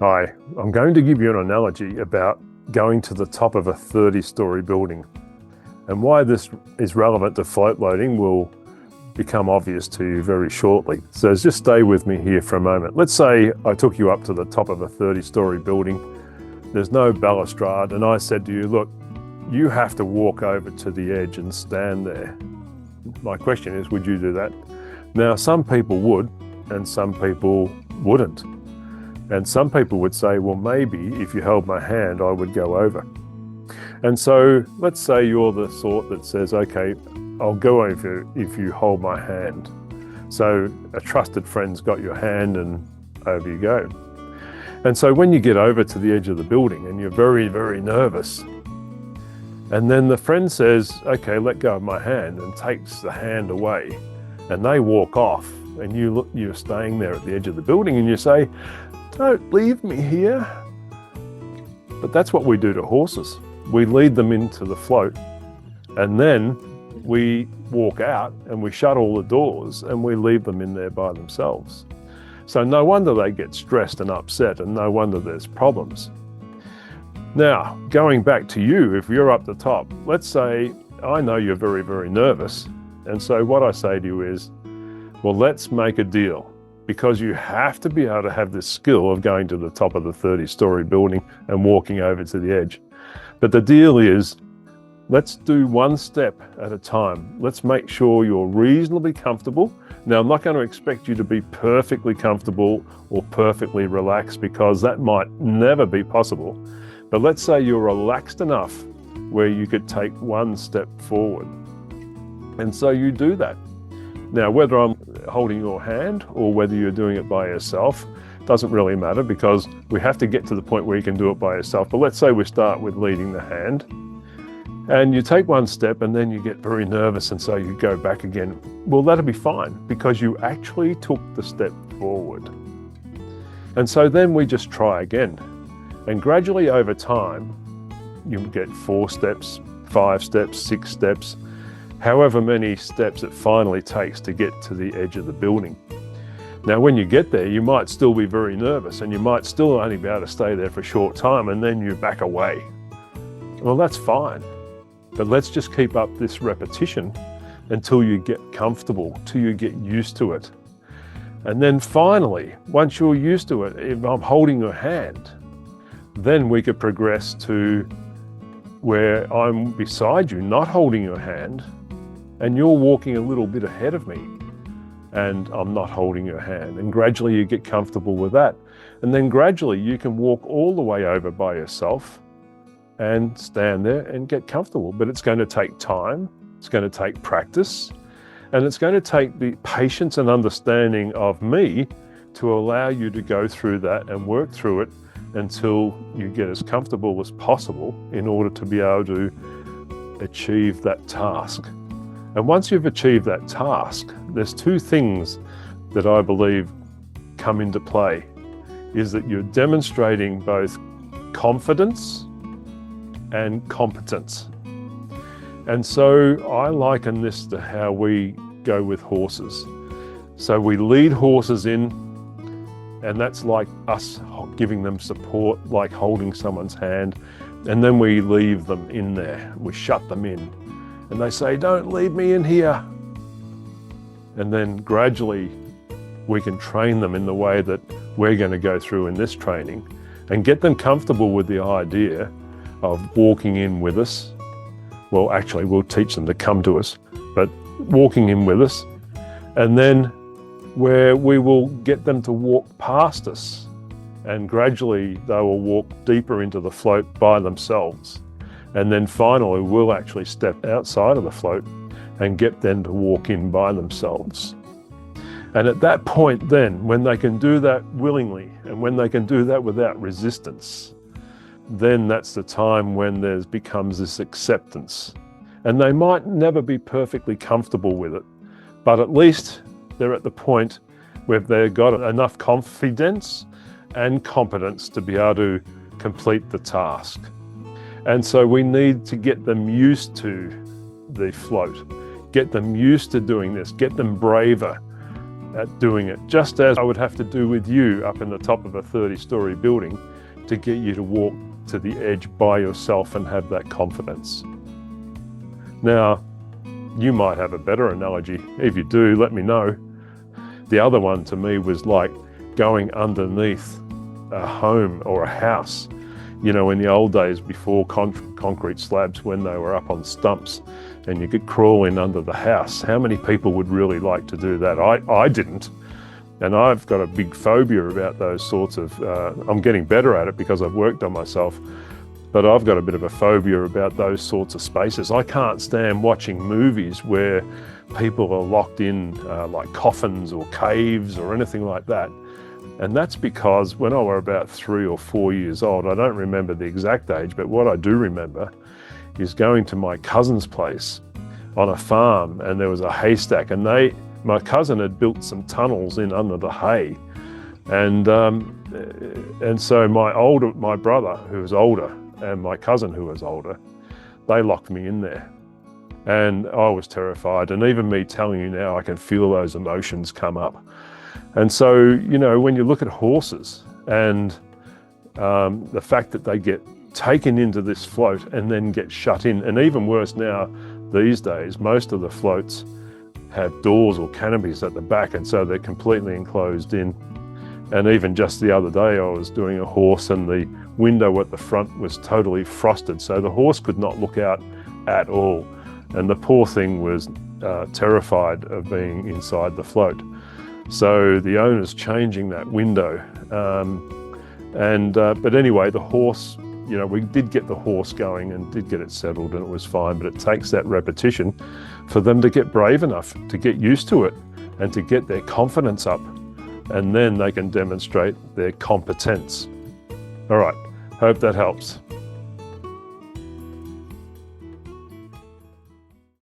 Hi, I'm going to give you an analogy about going to the top of a 30-story building. And why this is relevant to float loading will become obvious to you very shortly. So just stay with me here for a moment. Let's say I took you up to the top of a 30-story building. There's no balustrade, and I said to you, look, you have to walk over to the edge and stand there. My question is, would you do that? Now, some people would, and some people wouldn't. And some people would say, well, maybe if you held my hand, I would go over. And so let's say you're the sort that says, okay, I'll go over if you hold my hand. So a trusted friend's got your hand and over you go. And so when you get over to the edge of the building and you're very, very nervous, and then the friend says, okay, let go of my hand, and takes the hand away, and they walk off, and you're staying there at the edge of the building, and you say, don't leave me here. But that's what we do to horses. We lead them into the float, and then we walk out and we shut all the doors and we leave them in there by themselves. So no wonder they get stressed and upset, and no wonder there's problems. Now, going back to you, if you're up the top, let's say I know you're very, very nervous. And so what I say to you is, well, let's make a deal. Because you have to be able to have this skill of going to the top of the 30-story building and walking over to the edge. But the deal is, let's do one step at a time. Let's make sure you're reasonably comfortable. Now, I'm not going to expect you to be perfectly comfortable or perfectly relaxed, because that might never be possible. But let's say you're relaxed enough where you could take one step forward. And so you do that. Now, whether I'm holding your hand or whether you're doing it by yourself doesn't really matter, because we have to get to the point where you can do it by yourself. But let's say we start with leading the hand, and you take one step and then you get very nervous, and so you go back again. Well, that'll be fine, because you actually took the step forward. And so then we just try again. And gradually over time, you get 4 steps, 5 steps, 6 steps, however many steps it finally takes to get to the edge of the building. Now, when you get there, you might still be very nervous, and you might still only be able to stay there for a short time, and then you back away. Well, that's fine. But let's just keep up this repetition until you get comfortable, till you get used to it. And then finally, once you're used to it, if I'm holding your hand, then we could progress to where I'm beside you, not holding your hand, and you're walking a little bit ahead of me, and I'm not holding your hand. And gradually you get comfortable with that. And then gradually you can walk all the way over by yourself and stand there and get comfortable. But it's going to take time, it's going to take practice, and it's going to take the patience and understanding of me to allow you to go through that and work through it until you get as comfortable as possible in order to be able to achieve that task. And once you've achieved that task, there's 2 things that I believe come into play, is that you're demonstrating both confidence and competence. And so I liken this to how we go with horses. So we lead horses in, and that's like us giving them support, like holding someone's hand, and then we leave them in there. We shut them in, and they say, don't leave me in here. And then gradually we can train them in the way that we're going to go through in this training, and get them comfortable with the idea of walking in with us. Well, actually, we'll teach them to come to us, but walking in with us, and then where we will get them to walk past us, and gradually they will walk deeper into the float by themselves. And then finally we'll actually step outside of the float and get them to walk in by themselves. And at that point then, when they can do that willingly, and when they can do that without resistance, then that's the time when there becomes this acceptance. And they might never be perfectly comfortable with it, but at least they're at the point where they've got enough confidence and competence to be able to complete the task. And so we need to get them used to the float, get them used to doing this, get them braver, at doing it, just as I would have to do with you up in the top of a 30-story building to get you to walk to the edge by yourself and have that confidence. Now, you might have a better analogy. If you do, let me know. The other one to me was like going underneath a home or a house. You know, in the old days before concrete slabs, when they were up on stumps and you could crawl in under the house. How many people would really like to do that? I didn't. And I've got a big phobia about those sorts of, I'm getting better at it because I've worked on myself, but I've got a bit of a phobia about those sorts of spaces. I can't stand watching movies where people are locked in like coffins or caves or anything like that. And that's because when I was about 3 or 4 years old, I don't remember the exact age, but what I do remember is going to my cousin's place on a farm, and there was a haystack, and my cousin had built some tunnels in under the hay. And so my brother, who was older, and my cousin, who was older, they locked me in there. And I was terrified. And even me telling you now, I can feel those emotions come up. And so, you know, when you look at horses and the fact that they get taken into this float and then get shut in, and even worse now, these days, most of the floats have doors or canopies at the back, and so they're completely enclosed in. And even just the other day, I was doing a horse and the window at the front was totally frosted, so the horse could not look out at all. And the poor thing was terrified of being inside the float. So the owner's changing that window. But anyway, the horse, you know, we did get the horse going and did get it settled, and it was fine, but it takes that repetition for them to get brave enough to get used to it and to get their confidence up, and then they can demonstrate their competence. All right, hope that helps.